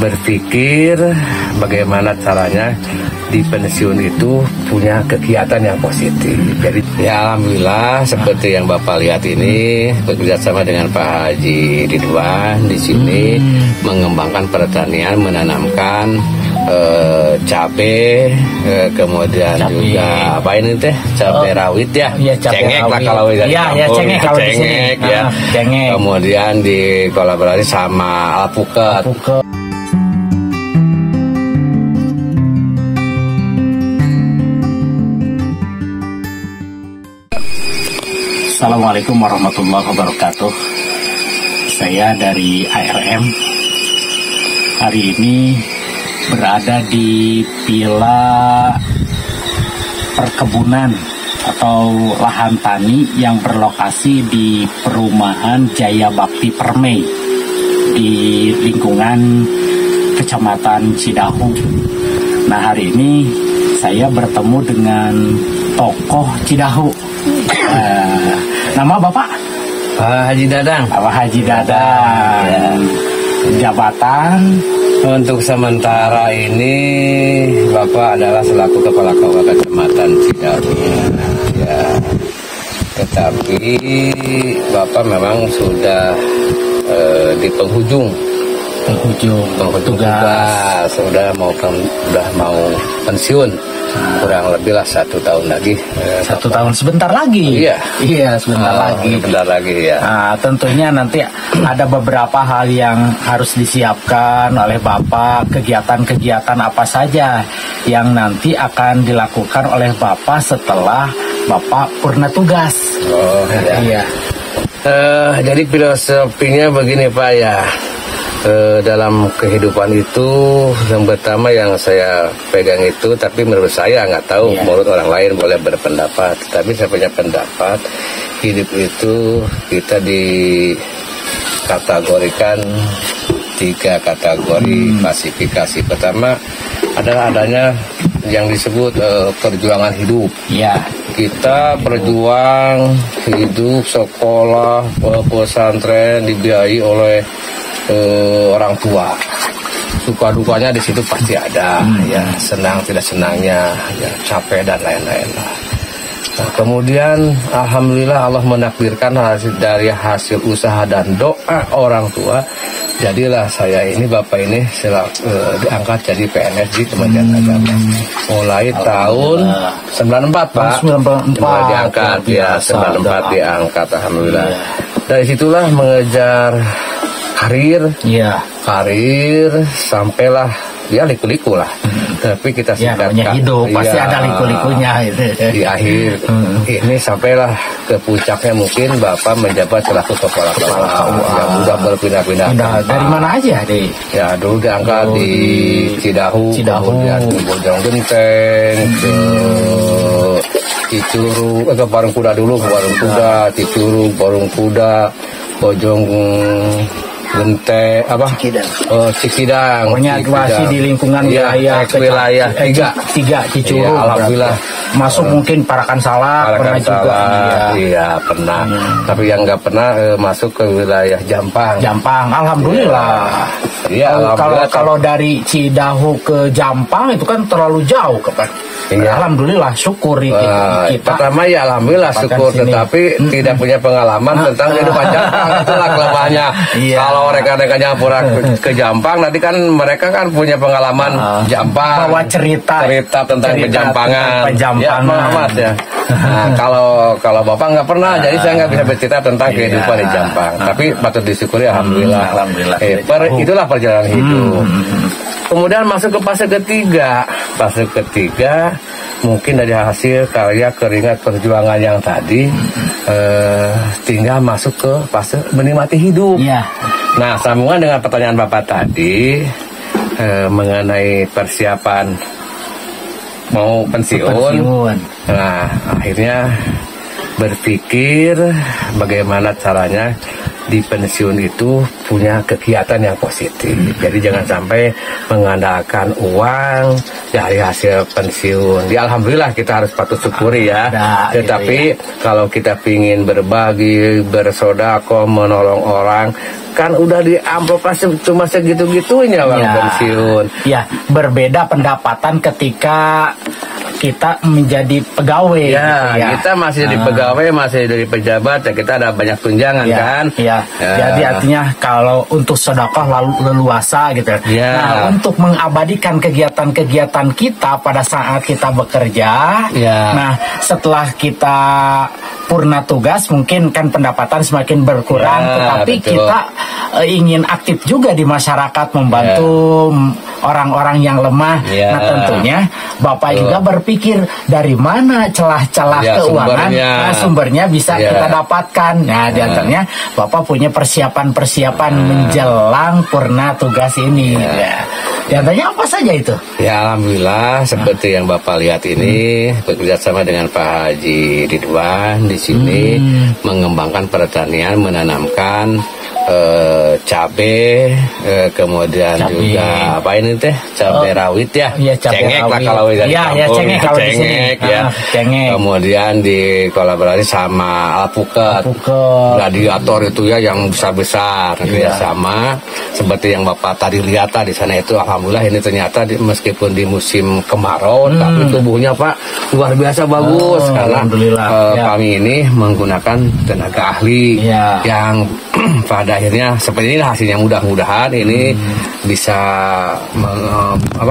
berpikir bagaimana caranya di pensiun itu punya kegiatan yang positif. Jadi ya alhamdulillah seperti yang Bapak lihat ini bekerja sama dengan Pak Haji Ridwan di sini mengembangkan pertanian, menanamkan cabai, kemudian cabai. Juga apa ini teh cabai rawit ya, cengek lah kalau cengek kalau di sini. Ya. Cengek. Kemudian dikolaborasi sama alpukat. Assalamualaikum warahmatullahi wabarakatuh. Saya dari ARM. Hari ini berada di Villa Perkebunan atau lahan tani yang berlokasi di perumahan Jaya Bakti Permai di lingkungan Kecamatan Cidahu. Nah, hari ini saya bertemu dengan tokoh Cidahu. Nama Bapak? Pak Haji Dadang. Pak Haji Dadang. Jabatan? Untuk sementara ini Bapak adalah selaku Kepala KUA Kecamatan Cidahu. Ya. Tetapi Bapak memang sudah di penghujung tugas, sudah mau pensiun. Kurang lebih lah 1 tahun lagi. 1 tahun sebentar lagi. Iya sebentar lagi. Sebentar lagi ya. Nah, tentunya nanti ada beberapa hal yang harus disiapkan oleh Bapak. Kegiatan-kegiatan apa saja yang nanti akan dilakukan oleh Bapak setelah Bapak purna tugas. Oh iya. Jadi filosofinya begini Pak ya. Dalam kehidupan itu yang pertama yang saya pegang itu, tapi menurut saya nggak tahu menurut orang lain boleh berpendapat, tapi saya punya pendapat hidup itu kita dikategorikan 3 kategori klasifikasi. Pertama adalah adanya yang disebut perjuangan hidup. Kita berjuang hidup, sekolah, pesantren dibiayai oleh orang tua. Suka dukanya di situ pasti ada, ya senang tidak senangnya, ya capek dan lain-lain. Nah, kemudian alhamdulillah Allah menakdirkan dari hasil usaha dan doa orang tua, jadilah saya ini Bapak ini diangkat jadi PNS di Kementerian Agama. Mulai tahun 94 Pak. 94 diangkat ya, 94 diangkat alhamdulillah. Dari situlah mengejar karir sampailah ya liku-liku lah. Tapi kita singkatkan hidup pasti ada liku-likunya di akhir ini sampailah ke puncaknya mungkin Bapak menjabat selaku kepala yang sudah berpindah-pindah. Dari mana aja deh? Ya dulu diangkat di Cidahu, kemudian ke Bojong Genteng, ke Cicurug, ke Parung Kuda dulu, Cicurug, Parung Kuda, Bojong Genteng Cikidang. Pokoknya masih di lingkungan wilayah 3 Cicurug. Alhamdulillah masuk mungkin Parakan Salak pernah juga. Iya pernah. Tapi yang nggak pernah masuk ke wilayah Jampang. Alhamdulillah. Iya. Kalau dari Cidahu ke Jampang itu kan terlalu jauh kan. Alhamdulillah syukur kita. Pertama ya alhamdulillah syukur, tetapi tidak punya pengalaman tentang kehidupan Jampang. Itulah kelemahannya. Kalau rekan-rekannya pura ke Jampang, nanti kan mereka kan punya pengalaman Jampang. Bawa cerita tentang Penjampangan. Ya, Muhammad ya. Nah, kalau Bapak nggak pernah, jadi saya nggak bisa bercerita tentang kehidupan di Jampang. Tapi patut disyukuri alhamdulillah. Itulah perjalanan hidup. Kemudian masuk ke fase ketiga. Fase ketiga mungkin dari hasil karya keringat perjuangan yang tadi tinggal masuk ke fase menikmati hidup. Nah, sambungan dengan pertanyaan Bapak tadi mengenai persiapan mau pensiun. Nah, akhirnya berpikir bagaimana caranya di pensiun itu punya kegiatan yang positif. Jadi jangan sampai mengandalkan uang dari hasil pensiun. Ya alhamdulillah kita harus patut syukuri ya. Tetapi kalau kita ingin berbagi, bersodako, menolong orang, kan udah di amplop cuma segitu-gitunya uang pensiun. Ya, berbeda pendapatan ketika kita menjadi pegawai. Ya, gitu ya. Kita masih jadi pegawai, masih jadi pejabat, ya kita ada banyak tunjangan kan. Ya. Jadi artinya kalau untuk sedekah lalu leluasa gitu. Nah, untuk mengabadikan kegiatan-kegiatan kita pada saat kita bekerja. Nah, setelah kita purna tugas mungkin kan pendapatan semakin berkurang, tetapi kita ingin aktif juga di masyarakat, membantu orang-orang yang lemah. Nah, tentunya Bapak juga berpikir dari mana celah-celah keuangan sumbernya bisa kita dapatkan. Nah, di antaranya Bapak punya persiapan-persiapan menjelang purna tugas ini. Di antaranya apa saja itu? Ya alhamdulillah seperti yang Bapak lihat ini, bekerja sama dengan Pak Haji Ridwan di sini mengembangkan pertanian, menanamkan cabai, kemudian juga apa ini teh, cabai rawit ya, cengek lah kalau dari kampung, cengek. Kemudian dikolaborasi sama alpukat, gladiator itu ya yang besar-besar, sama seperti yang Bapak tadi lihat di sana itu. Alhamdulillah ini ternyata meskipun di musim kemarau, tapi tubuhnya Pak luar biasa bagus karena kami ini menggunakan tenaga ahli yang pada akhirnya seperti ini hasilnya. Mudah-mudahan ini bisa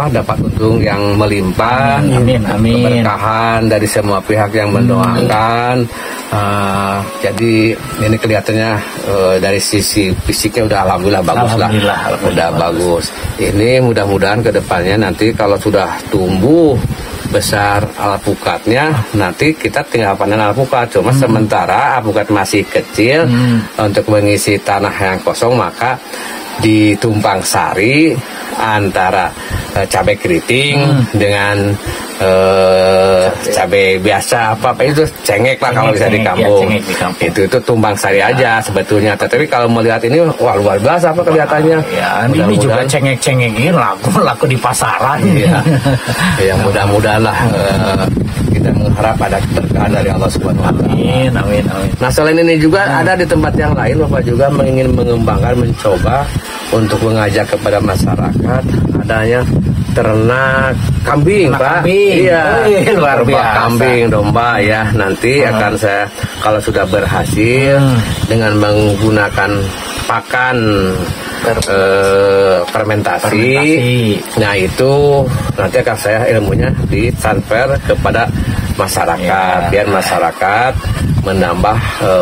dapat untung yang melimpah, keberkahan dari semua pihak yang mendoakan. Jadi ini kelihatannya dari sisi fisiknya udah alhamdulillah bagus lah, udah bagus. Ini mudah-mudahan kedepannya nanti kalau sudah tumbuh besar alpukatnya, nanti kita tinggal panen alpukat. Cuma sementara alpukat masih kecil, untuk mengisi tanah yang kosong maka ditumpang sari antara cabai keriting dengan cabai biasa apa itu cengek lah kalau bisa di kampung. Itu tumbang sari aja sebetulnya. Tapi kalau melihat ini wah luar biasa apa kelihatannya. Ini juga cengek-cengek ini laku di pasaran. Ya mudah-mudahan lah kita mengharap ada keberkahan dari Allah Subhanahu wa taala. Amin. Nah, selain ini juga ada di tempat yang lain Bapak juga ingin mengembangkan, mencoba untuk mengajak kepada masyarakat adanya ternak kambing, Pak. Iya, luar biasa. Kambing, domba ya. Nanti akan saya kalau sudah berhasil dengan menggunakan pakan fermentasi. Nah, itu nanti akan saya ilmunya ditransfer kepada masyarakat biar masyarakat menambah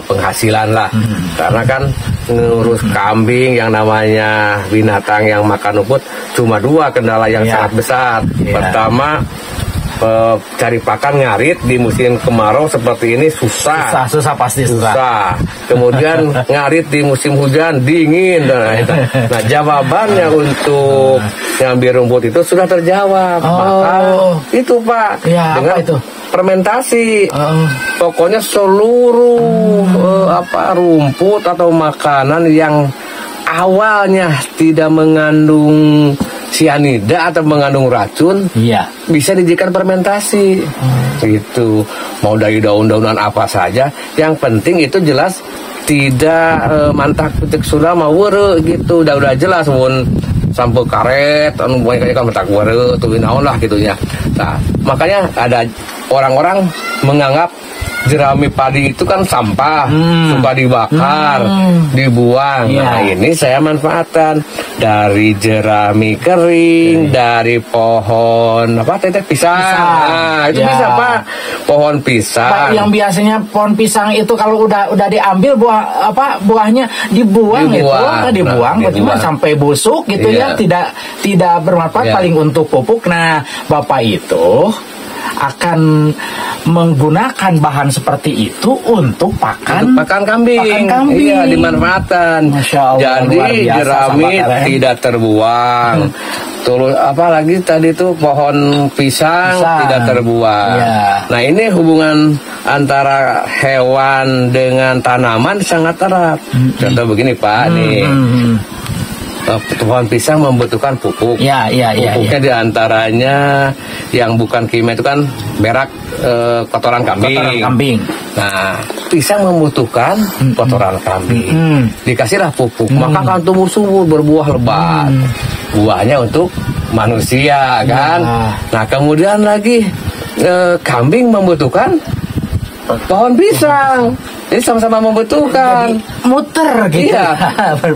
penghasilan lah. Karena kan ngurus kambing yang namanya binatang yang makan rumput cuma dua kendala yang sangat besar. Pertama, cari pakan ngarit di musim kemarau seperti ini susah pasti susah. Kemudian ngarit di musim hujan dingin. Nah, jawabannya untuk ngambil rumput itu sudah terjawab. Maka itu Pak dengan itu fermentasi. Pokoknya seluruh rumput atau makanan yang awalnya tidak mengandung sianida atau mengandung racun bisa dijadikan fermentasi. Itu mau dari daun-daunan apa saja, yang penting itu jelas tidak mantak petik sudah mau were gitu, udah jelas pun sampai karet anu banyak kan mentak were tuh naon lah gitunya. Nah, makanya ada orang-orang menganggap jerami padi itu kan sampah, suka dibakar, dibuang. Nah, ini saya manfaatkan dari jerami kering, dari pohon pisang. Nah, itu bisa Pak, pohon pisang. Pak, yang biasanya pohon pisang itu kalau udah diambil buahnya dibuang. Bagaimana sampai busuk gitu ya, tidak bermanfaat, paling untuk pupuk. Nah, Bapak itu akan menggunakan bahan seperti itu untuk pakan kambing. Iya, dimanfaatkan. Jadi jerami tidak terbuang. Terus apalagi tadi tuh pohon pisang tidak terbuang. Nah, ini hubungan antara hewan dengan tanaman sangat erat. Contoh begini Pak, nih pohon pisang membutuhkan pupuk. Pupuknya diantaranya yang bukan kimia itu kan berak, kotoran kambing. Nah, pisang membutuhkan kotoran kambing. Dikasihlah pupuk, maka akan tumbuh subur, berbuah lebat. Buahnya untuk manusia kan. Nah, kemudian lagi kambing membutuhkan pohon pisang. Jadi sama-sama membutuhkan. Muter gitu. Iya.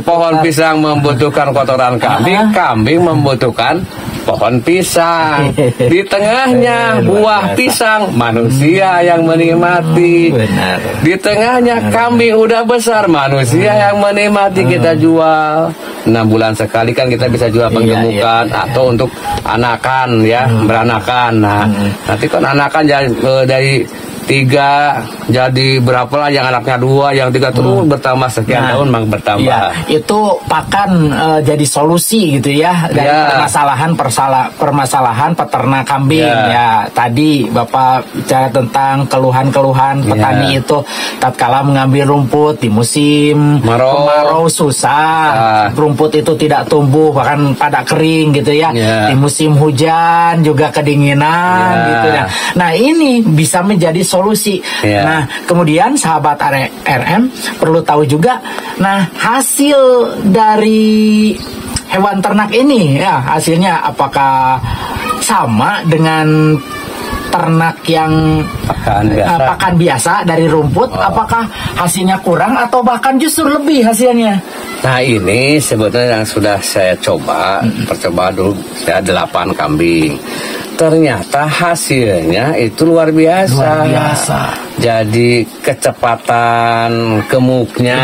Pohon pisang membutuhkan kotoran kambing, kambing membutuhkan pohon pisang. Di tengahnya buah pisang, manusia yang menikmati. Di tengahnya kambing udah besar, manusia yang menikmati. Kita jual 6 bulan sekali kan kita bisa jual penggemukan atau untuk anakan ya, beranakan. Nah, nanti kan anakan dari 3 jadi berapa lah, yang anaknya 2, yang 3 terus bertambah sekian tahun bertambah. Ya, itu pakan jadi solusi gitu ya dari permasalahan peternak kambing. Ya, tadi Bapak bicara tentang keluhan-keluhan petani itu tatkala mengambil rumput di musim kemarau susah, rumput itu tidak tumbuh bahkan pada kering gitu ya. Di musim hujan juga kedinginan gitu ya. Nah, ini bisa menjadi solusi. Nah, kemudian sahabat RM perlu tahu juga, nah hasil dari hewan ternak ini ya hasilnya apakah sama dengan ternak yang pakan biasa dari rumput? Apakah hasilnya kurang atau bahkan justru lebih hasilnya? Nah, ini sebetulnya yang sudah saya coba, percobaan dulu saya 8 kambing. Ternyata hasilnya itu luar biasa. Jadi kecepatan gemuknya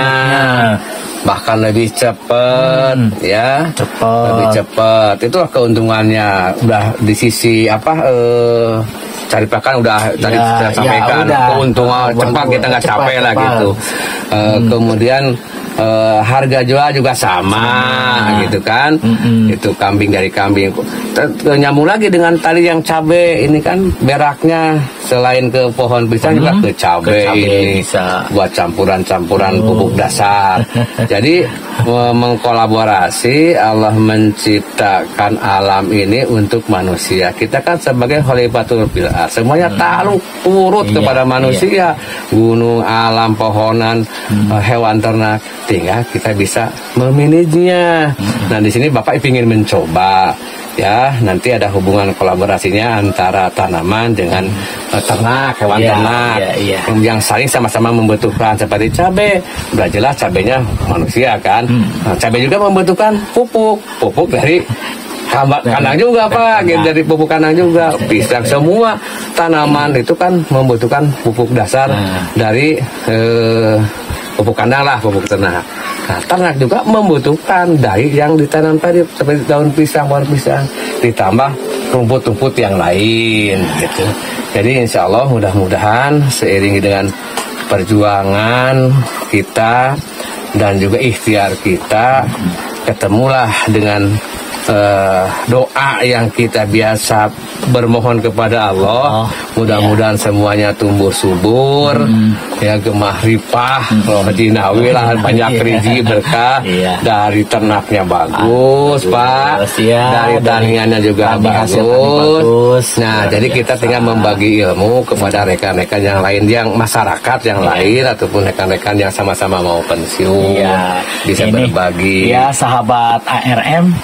bahkan lebih cepat, lebih cepat. Itulah keuntungannya. Udah di sisi cari pakan udah tadi kita sampaikan, keuntungan cepat, kita nggak capek lah gitu. Kemudian harga jual juga sama gitu kan. Itu kambing dari kambing. Nyambung lagi dengan tali yang cabe ini kan, beraknya selain ke pohon pisang juga ke cabe ini bisa buat campuran pupuk dasar. Jadi mengkolaborasi, Allah menciptakan alam ini untuk manusia. Kita kan sebagai khalifatul fil ardh, semuanya takluk urut kepada manusia. Gunung, alam, pohonan, hewan ternak, tinggal kita bisa memanagenya. Nah, di sini Bapak ingin mencoba ya, nanti ada hubungan kolaborasinya antara tanaman dengan ternak, hewan ternak yang saling sama-sama membutuhkan. Seperti cabai, udah jelas cabainya manusia kan. Cabai juga membutuhkan pupuk dari kandang juga Pak, dari pupuk kandang juga. Pisang, semua tanaman itu kan membutuhkan pupuk dasar dari pupuk kandang lah, pupuk ternak. Nah, ternak juga membutuhkan dari yang ditanam tadi seperti daun pisang, pohon pisang, ditambah rumput-rumput yang lain gitu. Jadi insya Allah mudah-mudahan seiringi dengan perjuangan kita dan juga ikhtiar kita, ketemulah dengan doa yang kita biasa bermohon kepada Allah. Mudah-mudahan semuanya tumbuh subur, ya gemah ripah, jinawi lah, banyak rezeki berkah. Dari ternaknya bagus Pak, dari taniannya juga bagus. Nah, jadi kita tinggal membagi ilmu kepada rekan-rekan yang lain, yang masyarakat yang lain ataupun rekan-rekan yang sama-sama mau pensiun, bisa berbagi. Ya, sahabat ARM,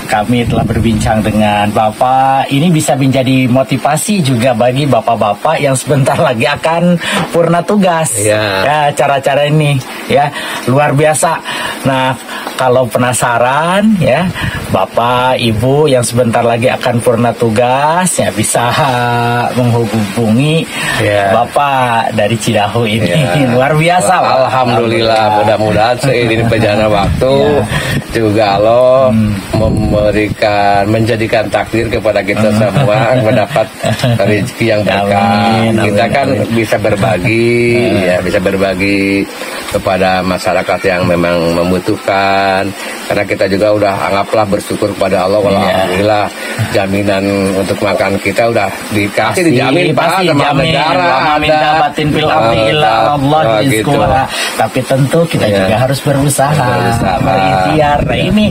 kami telah berbincang dengan Bapak. Ini bisa menjadi motivasi juga bagi bapak-bapak yang sebentar lagi akan purna tugas. Ya, cara-cara ini ya luar biasa. Nah, kalau penasaran ya, Bapak, Ibu yang sebentar lagi akan purna tugas ya bisa menghubungi Bapak dari Cidahu ini. Luar biasa. Alhamdulillah, mudah-mudahan seiring berjalannya waktu juga Allah menjadikan takdir kepada kita semua mendapat rezeki yang berkah. Kita kan bisa berbagi, bisa berbagi kepada masyarakat yang memang membutuhkan, karena kita juga udah anggaplah bersyukur kepada Allah. Alhamdulillah jaminan untuk makan kita udah dikasih, dijamin Pak sama negara. Gitu. Tapi tentu kita juga harus berusaha, berikhtiar. Nah ini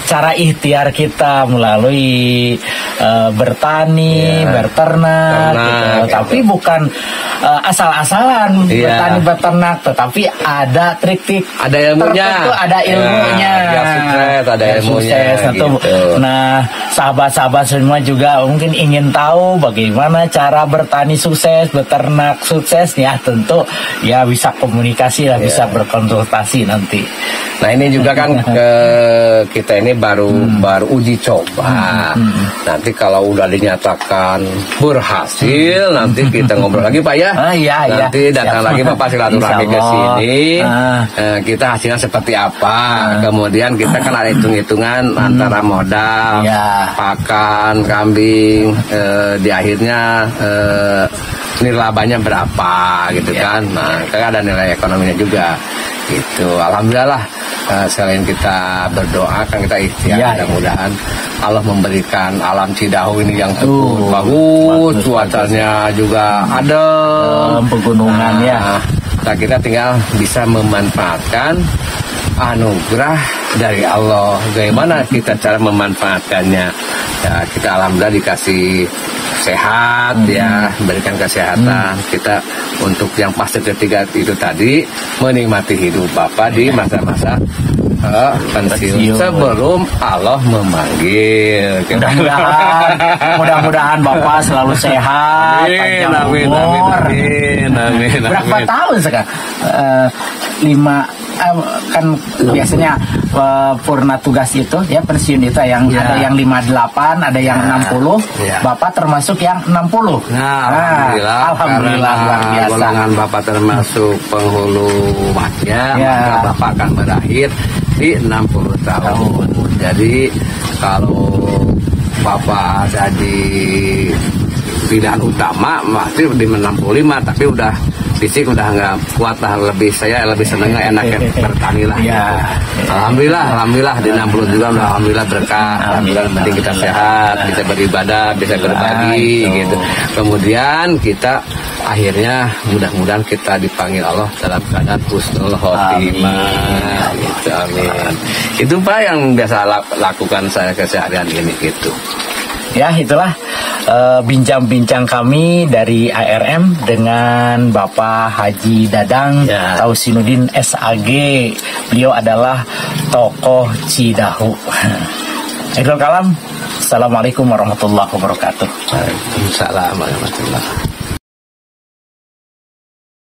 cara ikhtiar kita melalui bertani, berternak, gitu. Tapi bukan asal-asalan bertani beternak, tetapi ada trik-trik, ada ilmunya, tertentu, ada ilmunya, ada ilmunya. Gitu. Nah, sahabat-sahabat semua juga mungkin ingin tahu bagaimana cara bertani sukses, beternak sukses, ya tentu ya bisa komunikasi lah, bisa berkonsultasi nanti. Nah ini juga kan kita ini baru uji coba. Nanti kalau udah dinyatakan berhasil, nanti kita ngobrol lagi Pak ya. Nanti datang lagi Bapak silaturahmi ke sini. Kita hasilnya seperti apa. Kemudian kita kan ada hitung-hitungan antara modal, pakan, kambing, di akhirnya nilai labanya berapa gitu kan. Nah kan ada nilai ekonominya juga gitu. Alhamdulillah selain kita berdoa kan kita ikhtiar, mudah-mudahan Allah memberikan alam Cidahu ini yang cukup bagus, cuacanya juga adem, pegunungan Nah kita tinggal bisa memanfaatkan anugerah dari Allah. Bagaimana kita cara memanfaatkannya? Ya, kita alhamdulillah dikasih sehat, berikan kesehatan. Kita untuk yang fase ketiga itu tadi menikmati hidup Bapak di masa-masa pensiun sebelum Allah memanggil. Mudah-mudahan Bapak selalu sehat, panjang umur. Amin. Berapa tahun sekarang? 5 kan biasanya purna tugas itu ya, pensiun itu yang ada yang 58, ada yang 60. Bapak termasuk yang 60. Alhamdulillah luar biasa. Golongan Bapak termasuk penghulu wasia, maka Bapak akan berakhir di 60 tahun. Jadi kalau Bapak jadi pilihan utama masih di 65, tapi udah fisik udah nggak kuat lah, saya lebih seneng enaknya bertani lah. Alhamdulillah di 60 juga udah alhamdulillah berkah. Alhamdulillah penting kita sehat, bisa beribadah, bisa berbagi gitu. Kemudian kita akhirnya mudah-mudahan kita dipanggil Allah dalam keadaan husnul khotimah. Gitu, amin. Itu Pak yang biasa lakukan saya keseharian ini gitu. Ya itulah bincang-bincang kami dari ARM dengan Bapak Haji Dadang Tausinuddin SAG. Beliau adalah tokoh Cidahu. Akhirul kalam, Assalamualaikum warahmatullahi wabarakatuh. Waalaikumsalam warahmatullahi wabarakatuh.